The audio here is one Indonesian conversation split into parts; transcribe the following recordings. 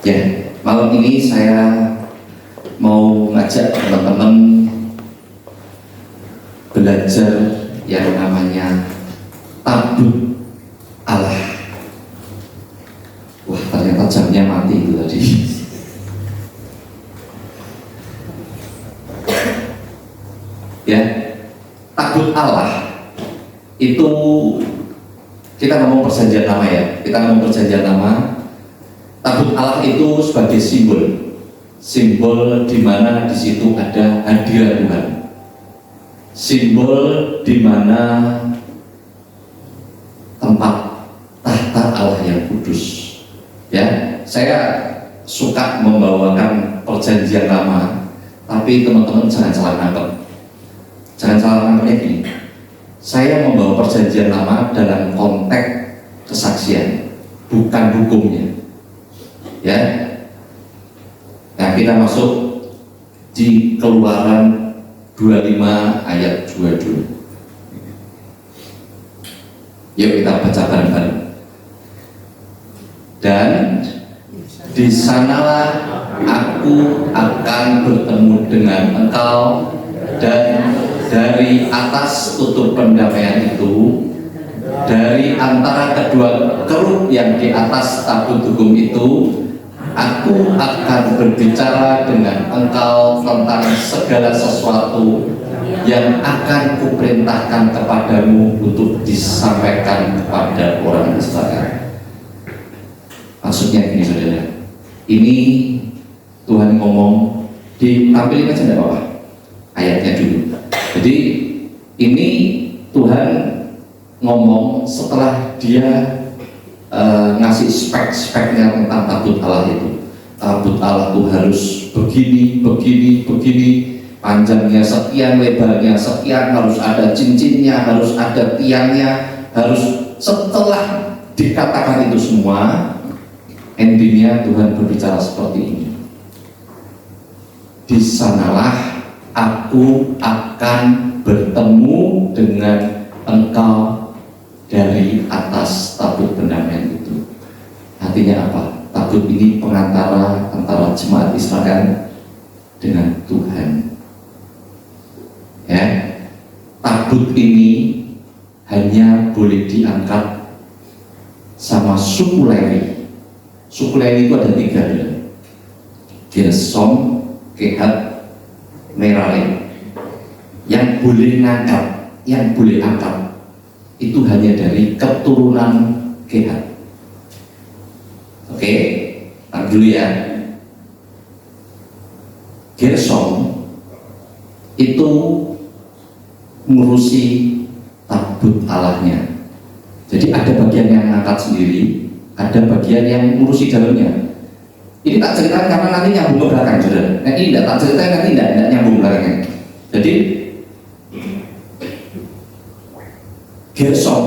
Ya, malam ini saya mau ngajak teman-teman belajar yang namanya tabut Allah. Wah, ternyata jamnya mati itu tadi. Ya, tabut Allah itu kita ngomong perjanjian lama ya. Kita ngomong perjanjian lama. Tabut Allah itu sebagai simbol di mana di situ ada hadirat Tuhan, simbol di mana tempat tahta Allah yang kudus. Ya, saya suka membawakan perjanjian lama, tapi teman-teman jangan salah nangkep. Jangan salah nangkepnya gini. Saya membawa perjanjian lama dalam konteks kesaksian, bukan hukumnya. Ya, nah kita masuk di Keluaran 25 ayat 22. Yuk kita baca bareng-bareng. Dan di sanalah aku akan bertemu dengan engkau, dan dari atas tutup pendamaian itu, dari antara kedua kerub yang di atas tabut hukum itu, aku akan berbicara dengan engkau tentang segala sesuatu yang akan kuperintahkan kepadamu untuk disampaikan kepada orang Israel. Maksudnya gini saudara, ini Tuhan ngomong, ditampilin aja enggak apa-apa ayatnya dulu. Jadi ini Tuhan ngomong setelah dia ngasih spek-speknya tentang tabut Allah itu. Tabut Allah itu harus begini, panjangnya sekian, lebarnya sekian, harus ada cincinnya, harus ada tiangnya, harus. Setelah dikatakan itu semua, endingnya Tuhan berbicara seperti ini. Di sanalah aku akan bertemu dengan engkau dari atas tabut pendamaian itu. Artinya apa? Tabut ini pengantara antara jemaat Israel dengan Tuhan. Ya, tabut ini hanya boleh diangkat sama suku Lewi. Suku Lewi itu ada 3, Gersom, Kehat, Merari. Yang boleh ngangkat, yang boleh angkat itu hanya dari keturunan Kehat. Oke, tahan dulu ya. Gersom itu ngurusi tabut Allahnya. Jadi ada bagian yang ngangkat sendiri, ada bagian yang ngurusi dalamnya. Ini tak ceritakan karena nanti nyambung ke belakang, saudara. Nah, ini tak ceritakan nanti tidak nyambung belakangnya. Jadi Gersom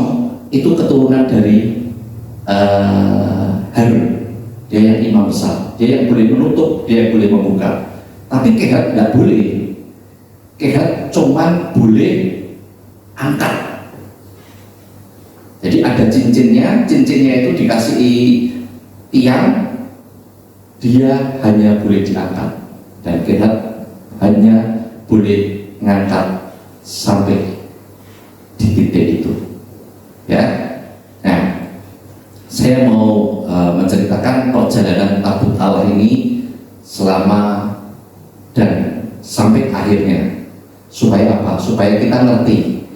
itu keturunan dari Harun. Dia yang imam besar, dia yang boleh menutup, dia yang boleh membuka. Tapi Kehat tidak boleh. Kehat cuman boleh angkat. Jadi ada cincinnya itu dikasih tiang, dia hanya boleh diangkat, dan Kehat hanya boleh ngangkat sampai di titik itu. Ya, nah, saya mau menceritakan perjalanan tabut Allah ini selama dan sampai akhirnya, supaya apa? Supaya kita ngerti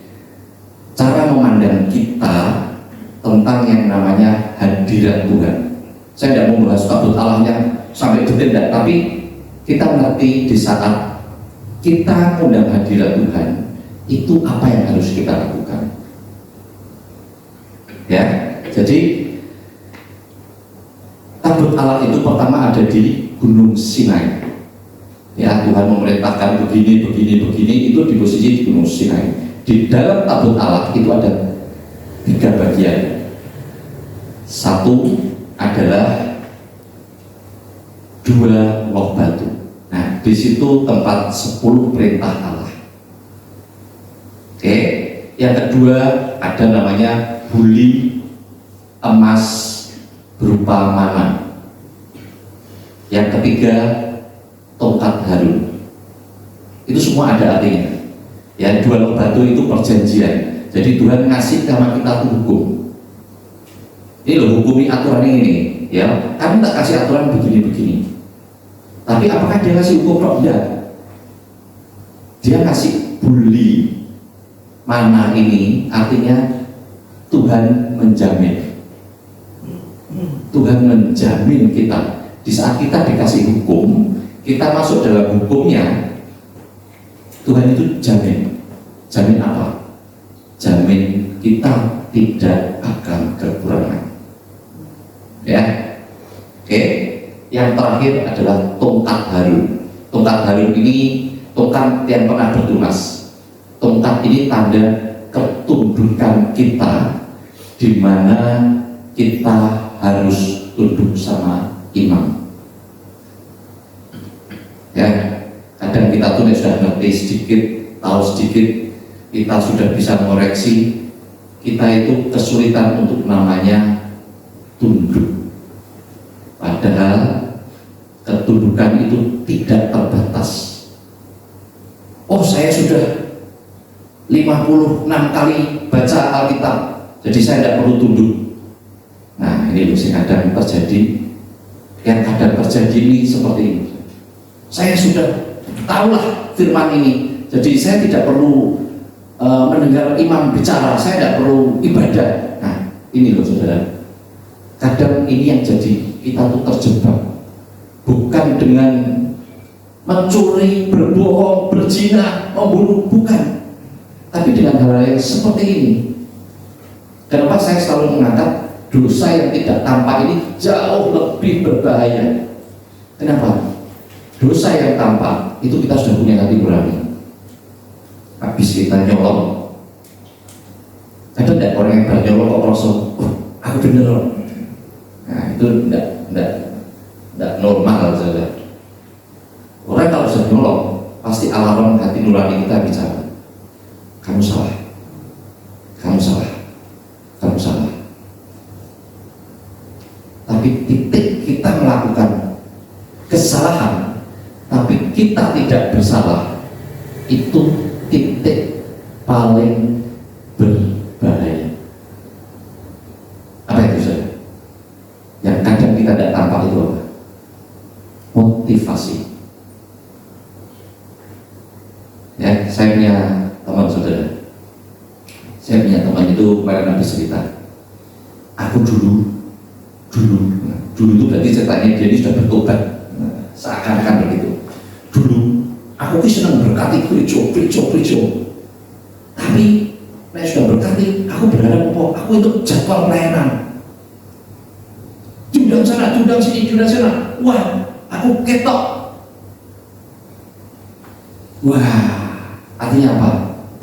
cara memandang kita tentang yang namanya hadirat Tuhan. Saya tidak mau bahas tabut Allahnya sampai detail, tapi kita ngerti di saat kita undang hadirat Tuhan itu apa yang harus kita lakukan. Ya, jadi tabut Allah itu pertama ada di Gunung Sinai. Ya, Tuhan memerintahkan begini, itu di posisi di Gunung Sinai. Di dalam tabut Allah itu ada 3 bagian. Satu adalah 2 loh batu. Nah, di situ tempat 10 perintah Allah. Oke, yang kedua ada namanya buli emas berupa mana. Yang ketiga, tongkat Harun. Itu semua ada artinya. Yang dua loh batu itu perjanjian. Jadi Tuhan ngasih sama kita tuh hukum. Ini loh, hukumi aturan ini, ya. Kamu tak kasih aturan begini-begini. Tapi apakah dia ngasih hukum? Tidak. Dia ngasih buli. Mana ini artinya Tuhan menjamin. Tuhan menjamin kita. Di saat kita dikasih hukum, kita masuk dalam hukumnya, Tuhan itu jamin. Jamin apa? Jamin kita tidak akan kekurangan. Ya, oke. Yang terakhir adalah tongkat Harun. Tongkat Harun ini tongkat yang pernah bertunas. Tongkat ini tanda ketundukan kita, di mana kita harus tunduk sama imam. Ya, kadang kita tuh sudah ngerti sedikit, tahu sedikit, kita sudah bisa mengoreksi, kita itu kesulitan untuk namanya tunduk. Padahal ketundukan itu tidak terbatas. Oh, saya sudah 56 kali baca Alkitab, jadi saya tidak perlu tunduk. Nah, ini yang kadang terjadi. Yang kadang terjadi ini seperti ini. Saya sudah tahulah firman ini, jadi saya tidak perlu mendengar imam bicara, saya tidak perlu ibadah. Nah, ini loh saudara. Kadang ini yang jadi kita tuh terjebak, bukan dengan mencuri, berbohong, berzina, membunuh, bukan, tapi dengan hal yang seperti ini. Kenapa saya selalu mengangkat dosa yang tidak tampak ini jauh lebih berbahaya? Kenapa? Dosa yang tampak itu kita sudah punya hati nurani. Habis kita nyolong, ada tidak orang yang bernyolong kok rosok, oh, aku bener loh. Nah, itu tidak normal saja. Orang kalau sudah nyolong, pasti alarm hati nurani kita bicara, kamu salah, kamu salah, kamu salah. Tapi titik kita melakukan kesalahan, tapi kita tidak bersalah, itu titik paling berbahaya. Apa itu saudara? Yang kadang kita tidak tampak itu apa? Motivasi. Ya, saya punya teman saudara. Saya punya teman itu kemarin habis cerita. Aku dulu itu berarti ceritanya dia ini sudah bertobat. Seakan-akan begitu. Dulu aku senang berkati gereja. Tapi saya sudah berkati, aku berharap apa? Aku untuk jadwal pelayanan. Diundang sana, diundang sini, diundang sana. Wah, aku ketok. Wah, artinya apa?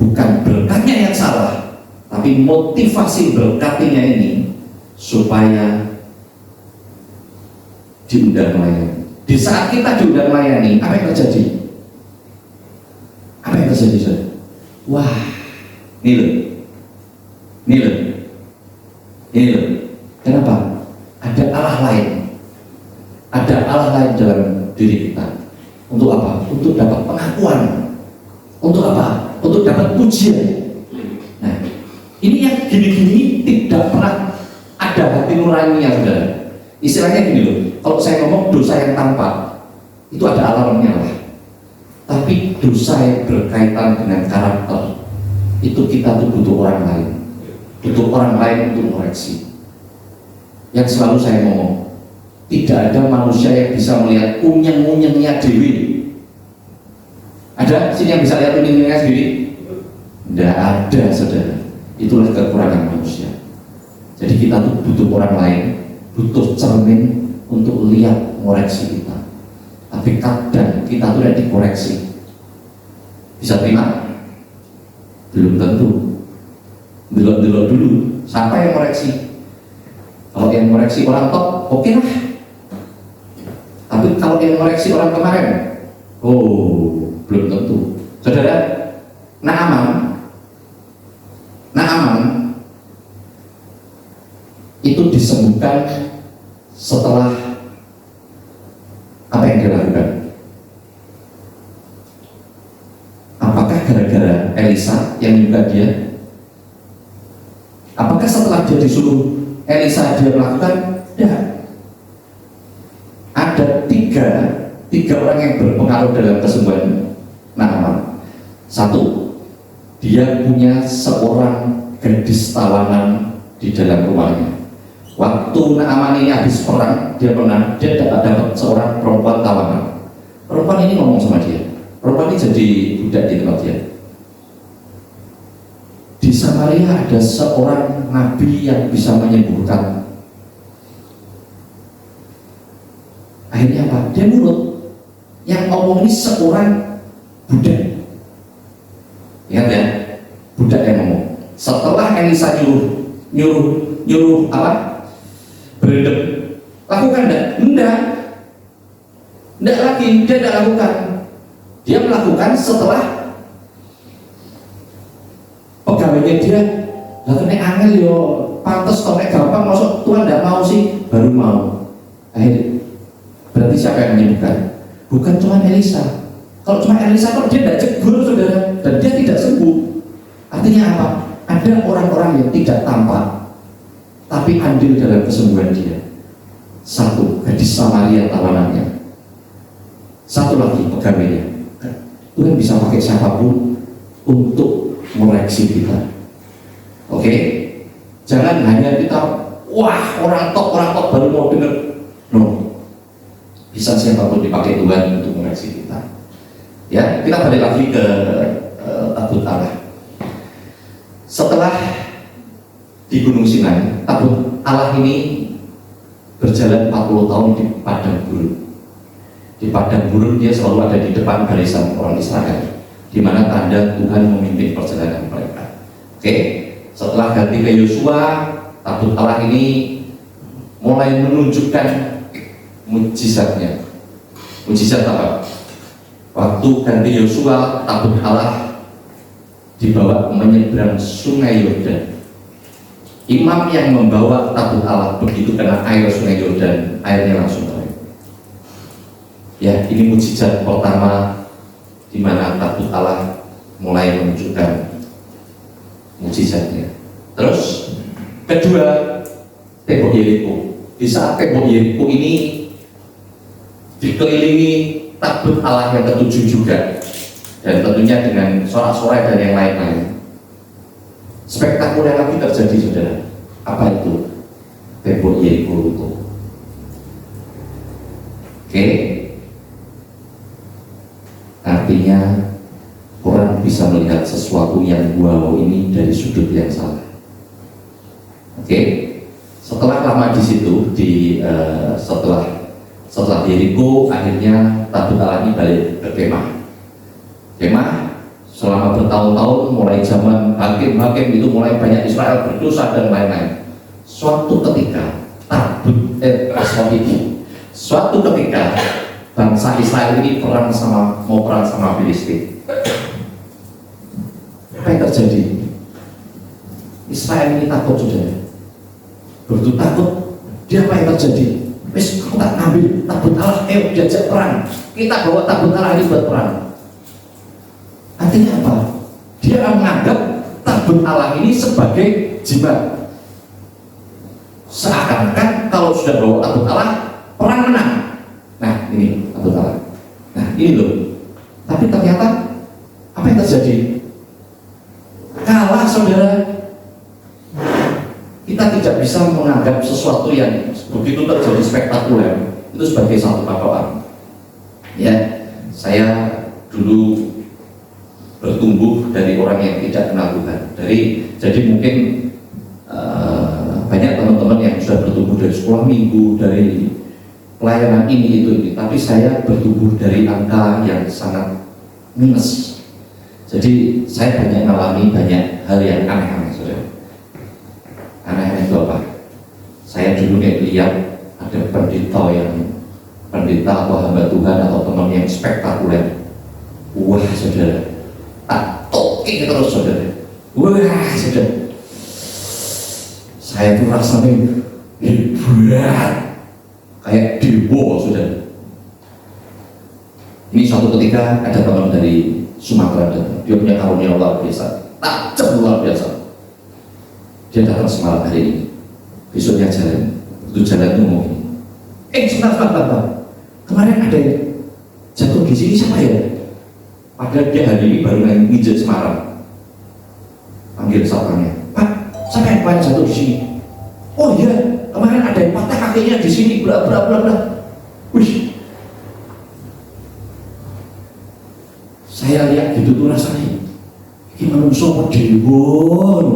Bukan berkatnya yang salah, tapi motivasi berkatinya ini supaya diundang melayani. Di saat kita diundang melayani, apa yang terjadi? Apa yang terjadi, saudara? Wah, ini loh. Kenapa? Ada Allah lain. Ada Allah lain dalam diri kita. Untuk apa? Untuk dapat pengakuan. Untuk apa? Untuk dapat pujian. Nah, ini yang gini-gini tidak pernah ada hati nuraninya, saudara. Istilahnya gini loh. Kalau saya ngomong dosa yang tampak, itu ada alarmnya lah. Tapi dosa yang berkaitan dengan karakter, itu kita tuh butuh orang lain. Butuh orang lain untuk koreksi. Yang selalu saya ngomong, tidak ada manusia yang bisa melihat unyeng-unyengnya dewi. Ada sini yang bisa lihat unyeng-unyengnya sendiri? Tidak ada, saudara. Itulah kekurangan manusia. Jadi kita tuh butuh orang lain, butuh cermin untuk lihat koreksi kita. Tapi kadang kita tuh tidak dikoreksi. Bisa terima? Belum tentu. Delok-delok dulu. Siapa yang koreksi? Kalau yang koreksi orang top, oke lah. Tapi kalau yang koreksi orang kemarin, oh, belum tentu. Saudara, Naaman itu disembuhkan setelah Elisa yang menyembuhkan dia? Apakah setelah dia disuruh Elisa dia melakukan? Tidak. Ada tiga orang yang berpengaruh dalam kesembuhan Naaman. Satu, dia punya seorang gadis tawanan di dalam rumahnya. Waktu Naaman ini habis perang, dia dapat seorang perempuan tawanan. Perempuan ini ngomong sama dia. Perempuan ini jadi budak di tempat dia. Di Samaria ada seorang nabi yang bisa menyembuhkan. Akhirnya apa? Dia nurut. Yang ngomong ini seorang budak. Ingat ya, budak yang ngomong. Setelah Elisa nyuruh apa? Beredep. Lakukan enggak? Enggak lagi, dia tidak lakukan. Dia melakukan setelah pegawainya dia. Lah nek angel yo pantes kok nek gampang masuk Tuhan tidak mau sih, baru mau. Akhirnya berarti siapa yang menyembuhkan? Bukan cuma Elisa. Kalau cuma Elisa kok dia tidak cegur saudara, dan dia tidak sembuh. Artinya apa? Ada orang-orang yang tidak tampak tapi andil dalam kesembuhan dia. Satu, gadis Samaria tawanannya. Satu lagi pegawainya. Tuhan bisa pakai siapapun untuk mengoreksi kita. Oke? Jangan hanya kita, wah orang top baru mau dengar. No. Bisa siapapun dipakai Tuhan untuk mengoreksi kita. Ya, kita balik lagi ke tabut Allah. Setelah di Gunung Sinai, tabut Allah ini berjalan 40 tahun di padang gurun. Di padang gurun dia selalu ada di depan barisan orang Israel, di mana tanda Tuhan memimpin perjalanan mereka. Oke, setelah ganti ke Yosua, tabut Allah ini mulai menunjukkan mujizatnya. Mujizat apa? Waktu ganti Yosua, tabut Allah dibawa menyeberang sungai Yordan. Imam yang membawa tabut Allah begitu kena air sungai Yordan, airnya langsung naik. Ya, ini mujizat pertama di mana tabut Allah mulai menunjukkan mujizatnya. Terus kedua, tembok Yeriko. Di saat tembok Yeriko ini dikelilingi tabut Allah yang ketujuh juga, dan tentunya dengan sorak-sorai dan yang lain-lain. Spektakuler lagi terjadi saudara. Apa itu? Tembok Yeriko runtuh. Oke. Artinya orang bisa melihat sesuatu yang wow ini dari sudut yang salah. Oke. Setelah lama di situ, setelah Yeriko, akhirnya tabut Allah ini balik ke Kemah. Selama bertahun-tahun, mulai zaman hakim-hakim itu mulai banyak Israel berdosa dan lain-lain. Suatu ketika suatu ketika bangsa Israel ini mau perang sama Filistin. Apa yang terjadi? Israel ini takut saudara. Begitu takut, dia apa yang terjadi? Wes, aku tak ambil tabut Allah, diajak perang. Kita bawa tabut Allah ini buat perang. Artinya apa? Dia menganggap tabut Allah ini sebagai jimat. Seakan-akan kalau sudah bawa tabut Allah, perang menang. Nah, ini tabut Allah. Nah, ini loh. Tapi ternyata apa yang terjadi? Kalah saudara. Kita tidak bisa menganggap sesuatu yang begitu terjadi spektakuler itu sebagai satu patokan. Ya, saya dulu bertumbuh dari orang yang tidak kenal Tuhan. Jadi mungkin banyak teman-teman yang sudah bertumbuh dari sekolah minggu, dari pelayanan ini. Tapi saya bertumbuh dari angka yang sangat minus. Jadi saya banyak mengalami banyak hal yang aneh-aneh, saudara. Aneh-aneh itu apa? Saya dulu lihat ada pendeta atau hamba Tuhan atau teman yang spektakuler. Wah saudara, tak toking terus saudara. Wah saudara, saya tuh rasanya berat kayak dewa saudara. Ini suatu ketika ada teman dari Sumatera datang. Dia punya karunia luar biasa, tajam luar biasa. Dia datang Semarang hari ini, besoknya jalan. Itu jalan itu ngomong, sebentar. Kemarin ada yang jatuh di sini siapa ya? Padahal dia hari ini baru nginjek Semarang. Panggil satpamnya, Pak, siapa yang kemarin jatuh di sini? Oh iya, kemarin ada yang patah kakinya di sini, bla. Wih, saya lihat gitu tuh rasanya, gimana sopo dewon.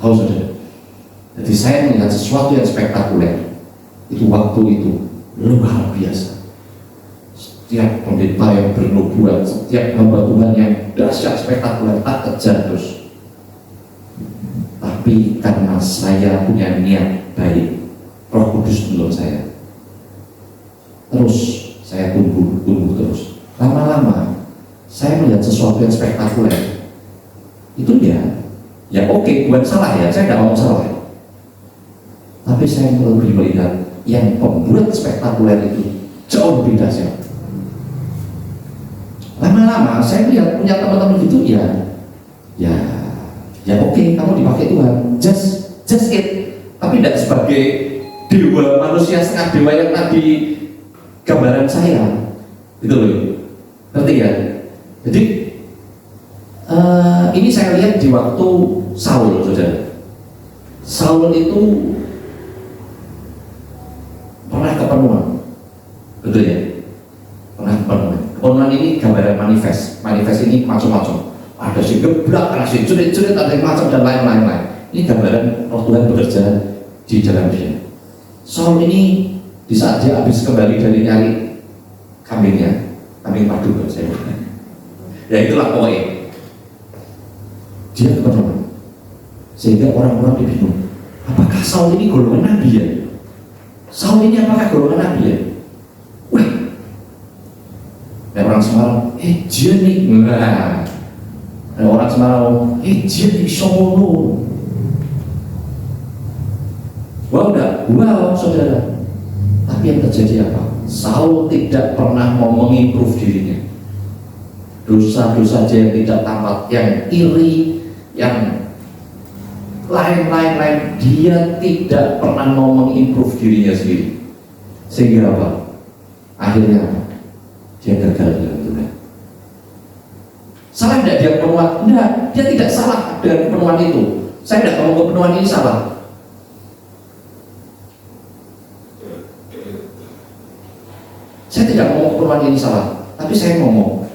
Tahu sudah. Jadi saya melihat sesuatu yang spektakuler. Itu waktu itu luar biasa. Setiap pendeta yang bernubuat, setiap hamba Tuhan yang dahsyat spektakuler tak kejar terus. Tapi karena saya punya niat baik, Roh Kudus menolong saya. Terus saya tumbuh terus. Lama-lama saya melihat sesuatu yang spektakuler. Itu ya oke, bukan salah ya, saya tidak mau salah. Tapi saya lebih melihat yang pembuat spektakuler itu jauh lebih dahsyat. Lama-lama saya melihat punya teman-teman gitu ya oke, kamu dipakai Tuhan, just it. Tapi tidak sebagai dewa, manusia setengah dewa yang tadi gambaran saya, gitu loh, ngerti ya? Jadi ini saya lihat di waktu Saul, saudara. Saul itu pernah kepenuhan, betul ya? Pernah kepenuhan. Kepenuhan ini gambaran manifest. Manifest ini macam-macam. Ada si geblak, ada si curit-curit, ada yang macam dan lain-lain. Ini gambaran Roh Tuhan bekerja di dalam dia. Saul ini di saat dia habis kembali dari nyari kambingnya, kambing padu kan saya bilang. Ya itulah pokoknya. Dia kepenuhan. Sehingga orang-orang bingung. Apakah Saul ini golongan nabi ya? Saul ini apakah golongan nabi ya? Wah, orang Semarang, dia nih, enggak. Orang Semarang, dia nih Solo. Wow, saudara. Tapi yang terjadi apa? Saul tidak pernah mau mengimprove dirinya. Dosa-dosa dia yang tidak tamat, yang iri, yang lain-lain, dia tidak pernah mau mengimprove dirinya sendiri. Sehingga apa? Akhirnya apa? Dia gagal dalam Tuhan. Salah tidak dia kepenuhan? Enggak, dia tidak salah dengan kepenuhan itu. Saya tidak ngomong kepenuhan ini salah. Saya tidak ngomong kepenuhan ini salah, tapi saya ngomong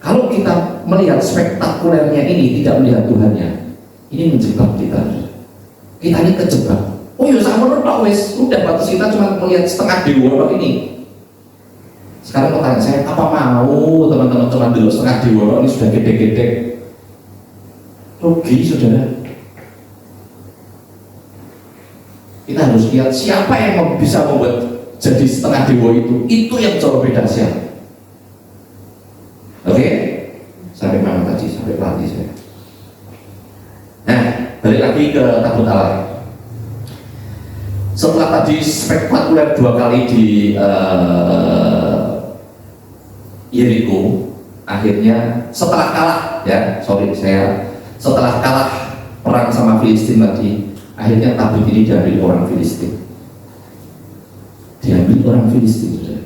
kalau kita melihat spektakulernya ini tidak melihat Tuhannya, ini menjebak kita. Kita ini kejebak. Oh ya sama tok wis, udah batas kita cuma melihat setengah dewa ini. Sekarang pertanyaan saya, apa mau teman-teman cuma dulu setengah dewa ini sudah gede-gede? Rugi saudara. Kita harus lihat siapa yang bisa membuat jadi setengah dewa itu yang jauh beda siapa. Oke? Sampai mana tadi? Sampai pelatih saya. Nah, balik lagi ke tabut Allah. Setelah tadi spektakuler 2 kali di Yeriko, akhirnya setelah kalah setelah kalah perang sama Filistin tadi, akhirnya tabut ini diambil orang Filistin. Diambil orang Filistin sudah.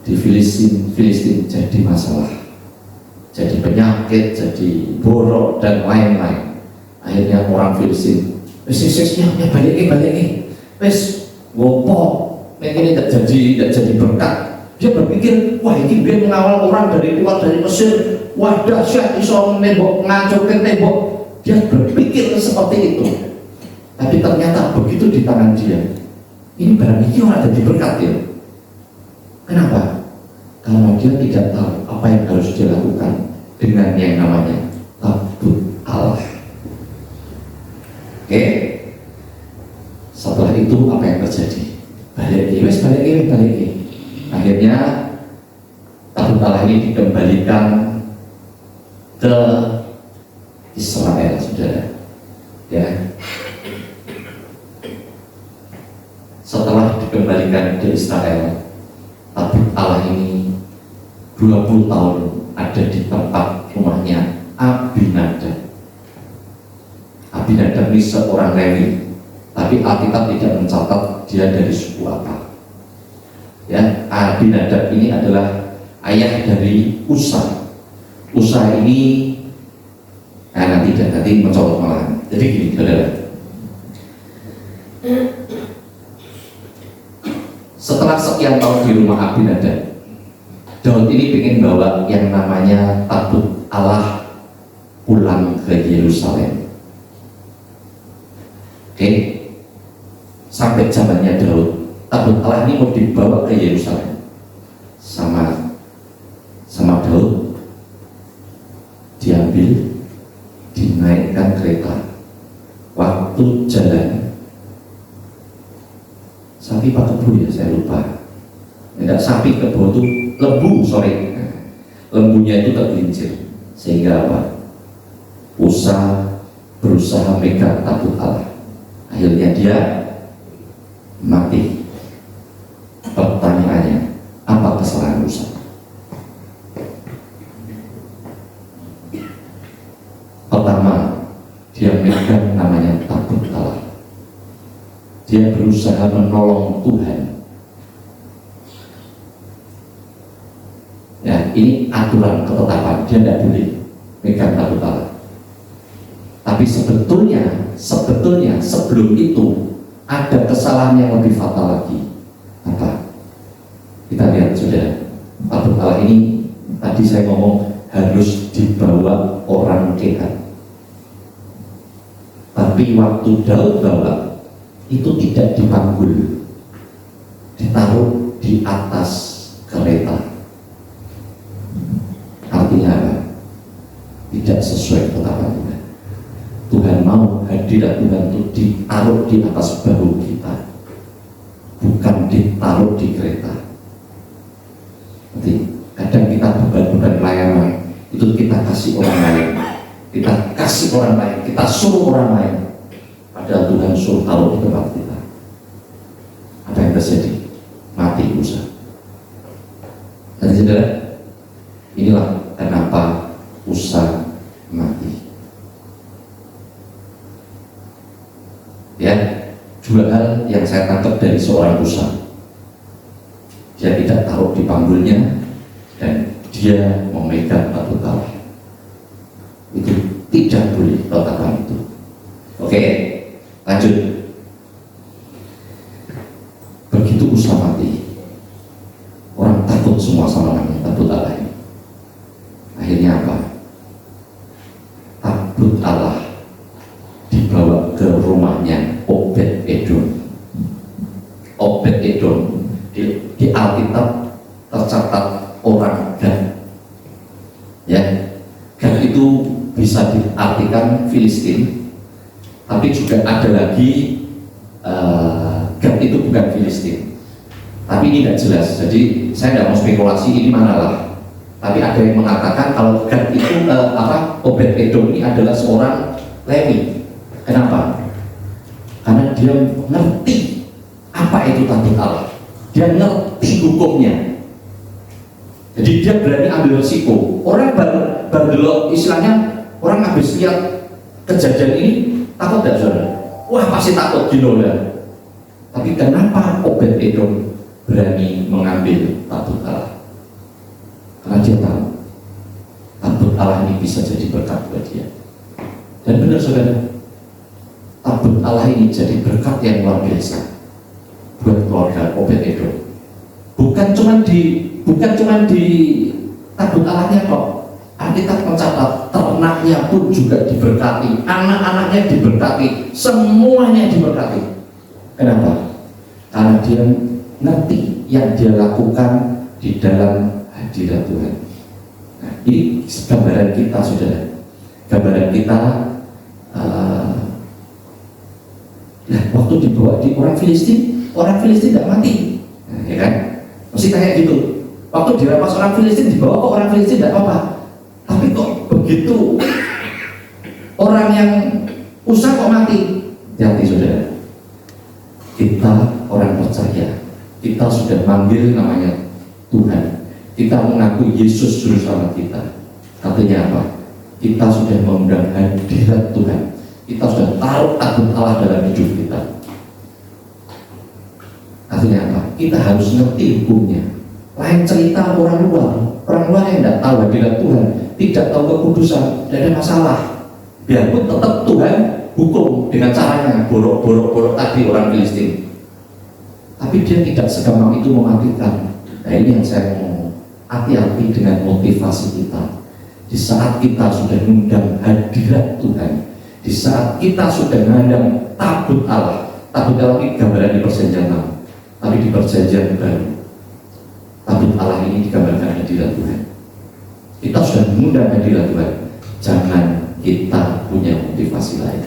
Di Filistin jadi masalah, jadi penyakit, jadi borok dan lain-lain. Akhirnya orang Filistin ya balik ngopo ini tidak jadi berkat. Dia berpikir, wah ini dia mengawal orang keluar dari Mesir, wah dahsyat iso nembok, ngancurkan tembok. Dia berpikir seperti itu. Tapi ternyata begitu di tangan dia, ini barang ini orang jadi berkat ya. Kenapa? Karena dia tidak tahu apa yang harus dia lakukan dengan yang namanya tabut Allah. Oke? Setelah itu apa yang terjadi? Balik. Akhirnya tabut Allah ini dikembalikan ke Israel, saudara. Ya. Setelah dikembalikan ke Israel, tabut Allah ini 20 tahun ada di tempat rumahnya Abinadab. Abinadab ini seorang Lewi, tapi Alkitab tidak mencatat dia dari suku apa. Ya, Abinadab ini adalah ayah dari Usa. Usa ini nanti mencolok malah. Jadi gini, saudara. Setelah sekian tahun di rumah Abinadab, Daud ini ingin bawa yang namanya tabut Allah pulang ke Yerusalem. Oke, sampai zamannya Daud, tabut Allah ini mau dibawa ke Yerusalem sama Daud, diambil, dinaikkan kereta. Waktu jalan, sapi pak kebo ya, saya lupa. Tidak, sapi kebo itu lembu, lembunya itu tergelincir, sehingga apa? Usa berusaha megang tabut Allah, akhirnya dia mati. Pertanyaannya, apa kesalahan Usa? Pertama, dia megang namanya tabut Allah. Dia berusaha menolong Tuhan. Ya, ini aturan ketetapan, dia tidak boleh megang tabut Allah. Tapi sebetulnya sebelum itu ada kesalahan yang lebih fatal lagi. Apa? Kita lihat sudah, tabut Allah ini tadi saya ngomong harus dibawa orang kehat. Tapi waktu Daud bawa, itu tidak dipanggul, ditaruh di atas kereta. Artinya apa? Tidak sesuai ketetapan Tuhan. Tuhan mau hadirat Tuhan itu ditaruh di atas bahu kita, bukan ditaruh di kereta. Nanti kadang kita beban-beban pelayanan itu kita kasih orang lain, kita suruh orang lain, padahal Tuhan suruh taruh di tempat kita. Apa yang terjadi? Mati Usa. Dan saudara, inilah kenapa Usa mati. Ya, dua hal yang saya tangkap dari seorang Usa. Dia tidak taruh di panggulnya dan dia memegang tabut Allah. Itu tidak boleh ketetapan itu. Oke, lanjut. Begitu Usa mati, orang takut semua sama namanya tabut Allah ini. Akhirnya apa? Tabut Allah dibawa ke rumahnya Obed-Edom. Obed-Edom di Alkitab tercatat orang Gad. Ya, Gad itu bisa diartikan Filistin, tapi juga ada lagi Gad itu bukan Filistin. Tapi ini tidak jelas, jadi saya tidak mau spekulasi ini manalah. Tapi ada yang mengatakan kalau Gad itu Obed-Edom ini adalah seorang Lewi. Kenapa? Karena dia ngerti apa itu tabut Allah. Dia ngerti hukumnya. Jadi dia berani ambil risiko. Orang baru istilahnya, orang habis lihat kejadian ini takut tidak saudara? Wah pasti takut gitu ya. Tapi kenapa Obed-Edom berani mengambil tabut Allah? Karena dia tahu tabut Allah ini bisa jadi berkat buat dia. Dan benar saudara, tabut Allah ini jadi berkat yang luar biasa buat keluarga Obed-Edom. Bukan cuma di tabut Allahnya kok. Alkitab mencatat ternaknya pun juga diberkati, anak-anaknya diberkati, semuanya diberkati. Kenapa? Karena dia ngerti yang dia lakukan di dalam hadirat Tuhan. Nah, ini gambaran kita saudara. Gambaran kita waktu dibawa di orang Filistin tidak mati, nah, ya kan? Mesti kayak gitu. Waktu dirampas orang Filistin dibawa kok orang Filistin tidak apa-apa. Tapi kok begitu orang yang Usa kok mati? Hati saudara. Kita orang percaya, kita sudah manggil namanya Tuhan. kita mengaku Yesus Juru Selamat kita. Artinya apa? Kita sudah mengundang hadirat Tuhan. Kita sudah taruh takut Allah dalam hidup kita. Artinya apa? Kita harus ngerti hukumnya. Lain cerita orang luar yang tidak tahu hadirat Tuhan, tidak tahu kekudusan, tidak ada masalah. Biarpun tetap Tuhan hukum dengan caranya, borok tadi orang Filistin. Tapi dia tidak segampang itu mematikan. Nah ini yang saya mau hati-hati dengan motivasi kita. Di saat kita sudah mengundang hadirat Tuhan, di saat kita sudah mengundang tabut Allah ini gambaran di perjanjian lama, tapi di perjanjian baru tabut Allah ini digambarkan hadirat Tuhan. Kita sudah mengundang hadirat Tuhan, jangan kita punya motivasi lain.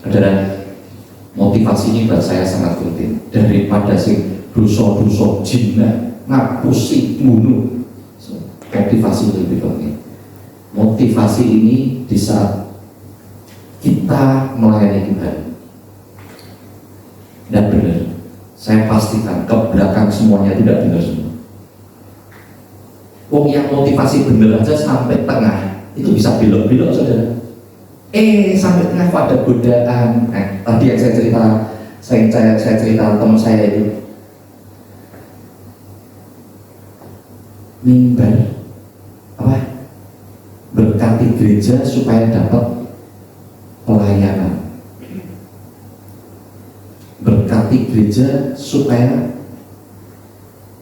Saudara, motivasi ini buat saya sangat penting. Daripada sing dosa-dosa jina, ngapusi, bunuh, motivasi lebih penting. Motivasi ini di saat kita melayani Tuhan. Dan benar, saya pastikan ke belakang semuanya tidak benar semua. Wong yang motivasi benar aja sampai tengah itu bisa belok-belok, saudara. Sampai tengah ada godaan. Tadi yang saya cerita teman saya itu mimbar berkati gereja supaya dapat pelayanan, berkati gereja supaya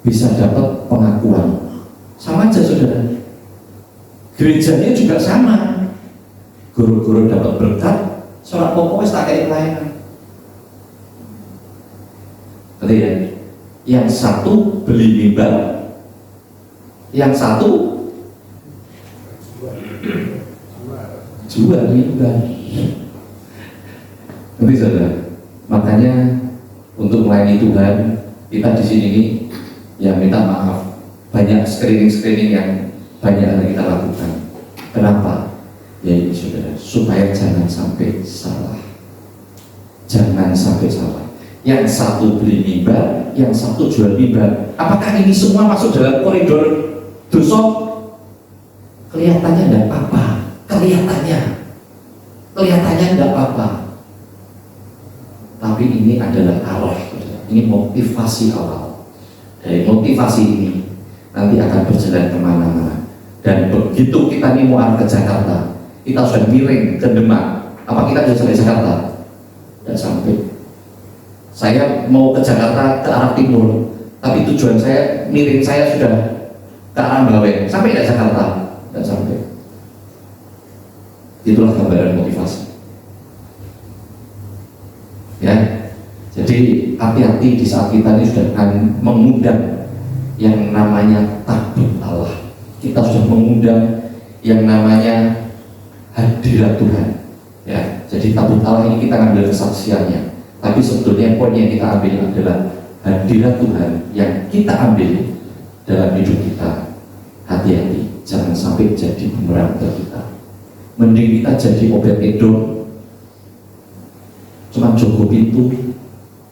bisa dapat pengakuan. Sama aja, saudara. Gerejanya juga sama. Guru-guru dapat berkat, sholat pokoknya tak kayak pelayanan. Kemudian yang satu beli mimbar, yang satu jual mimbar. Nanti saudara, makanya untuk melayani Tuhan kita di sini nih, ya minta maaf, banyak screening yang banyak yang kita lakukan. Kenapa? Ya ini saudara, supaya jangan sampai salah. Jangan sampai salah. Yang satu beli mimbar, yang satu jual mimbar. Apakah ini semua masuk dalam koridor dosa? Kelihatannya tidak apa-apa. Kelihatannya tidak apa-apa. Tapi ini adalah arah, ini motivasi awal. Dari motivasi ini nanti akan berjalan kemana-mana. Dan begitu kita nih mau arah ke Jakarta, kita sudah miring ke Demak. Apa kita sudah sampai Jakarta? Tidak sampai. Saya mau ke Jakarta ke arah timur, tapi tujuan saya, miring saya sudah ke arah Bawen. Sampai tidak Jakarta? Tidak sampai. Itulah gambaran motivasi. Ya, jadi hati-hati di saat kita ini sudah akan mengundang yang namanya tabut Allah. Kita sudah mengundang yang namanya hadirat Tuhan. Ya, jadi tabut Allah ini kita ambil kesaksiannya. Tapi sebetulnya poin yang kita ambil adalah hadirat Tuhan yang kita ambil dalam hidup kita. Hati-hati, jangan sampai jadi bumerang ke kita. Mending kita jadi Obed Edom, cuma jogo pintu,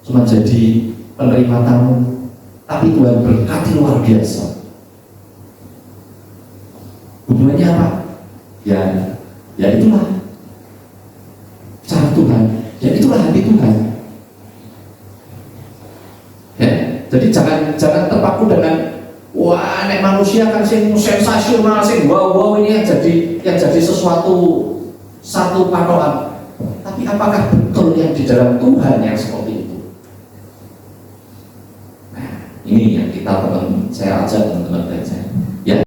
cuma jadi penerima tamu, tapi Tuhan berkati luar biasa. Hubungannya apa? Ya itulah cara Tuhan, ya itulah hati Tuhan. Ya, jadi jangan terpaku dengan wah, nek manusia kan sing sensasional, sing wow ini yang jadi satu patokan. Tapi apakah betul yang di dalam Tuhan yang seperti itu? Nah, ini yang saya ajak teman-teman belajar.